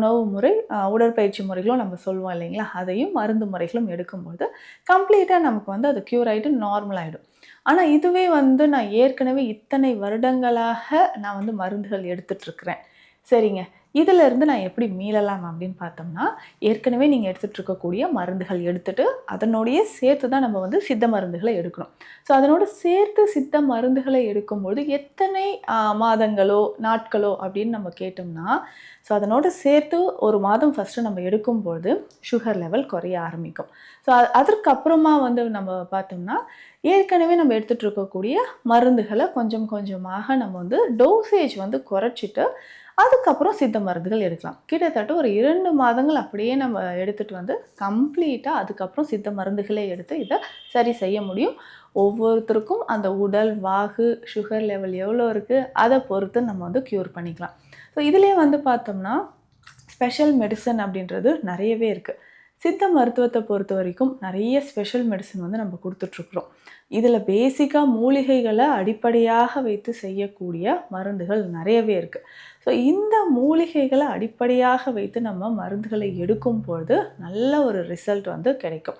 உணவு முறை, உடற்பயிற்சி முறைகளும் நம்ம சொல்லுவோம் இல்லைங்களா? அதையும் மருந்து முறைகளும் எடுக்கும்போது கம்ப்ளீட்டா நமக்கு வந்து அது க்யூர் ஆயிட்டு நார்மல் ஆயிடும். ஆனா இதுவே வந்து நான் ஏற்கனவே இத்தனை வருடங்களாக நான் வந்து மருந்துகள் எடுத்துட்டு இருக்கிறேன். சரிங்க. இதிலிருந்து நான் எப்படி மீளலாம் அப்படின்னு பார்த்தோம்னா, ஏற்கனவே நீங்க எடுத்துட்டு இருக்கக்கூடிய மருந்துகள் எடுத்துட்டு, அதனோடயே சேர்த்து தான் நம்ம வந்து சித்த மருந்துகள எடுக்கணும். ஸோ அதனோட சேர்த்து சித்த மருந்துகளை எடுக்கும்பொழுது எத்தனை மாதங்களோ, நாட்களோ அப்படின்னு நம்ம கேட்டோம்னா, ஸோ அதனோட சேர்த்து 1 மாதம் ஃபர்ஸ்ட்டு நம்ம எடுக்கும்பொழுது சுகர் லெவல் குறைய ஆரம்பிக்கும். ஸோ அதற்கப்புறமா வந்து நம்ம பார்த்தோம்னா, ஏற்கனவே நம்ம எடுத்துட்டு இருக்கக்கூடிய மருந்துகள கொஞ்சம் கொஞ்சமாக நம்ம வந்து டோசேஜ் வந்து குறைச்சிட்டு, அதுக்கப்புறம் சித்த மருந்துகள் எடுக்கலாம். கிட்டத்தட்ட ஒரு 2 மாதங்கள் அப்படியே நம்ம எடுத்துட்டு வந்து கம்ப்ளீட்டா அதுக்கப்புறம் சித்த மருந்துகளே எடுத்து இத சரி செய்ய முடியும். ஒவ்வொருத்தருக்கும் அந்த உடல், வாகு, சுகர் லெவல் எவ்வளோ இருக்கு, அத பொறுத்து நம்ம வந்து க்யூர் பண்ணிக்கலாம். ஸோ இதிலேயே வந்து பார்த்தோம்னா, ஸ்பெஷல் மெடிசின் அப்படின்றது நெறையவே இருக்கு. சித்த மருத்துவத்த பொறுத்தவரைக்கும் நெறைய ஸ்பெஷல் மெடிசின் வந்து நம்ம குடுத்துட்ருக்குறோம். இதில பேசிக்கா மூலிகைகள அடிப்படையாக வைத்து செய்யக்கூடிய மருந்துகள் நெறையவே இருக்கு. ஸோ இந்த மூலிகைகள அடிப்படையாக வைத்து நம்ம மருந்துகளை எடுக்கும்பொழுது நல்ல ஒரு ரிசல்ட் வந்து கிடைக்கும்.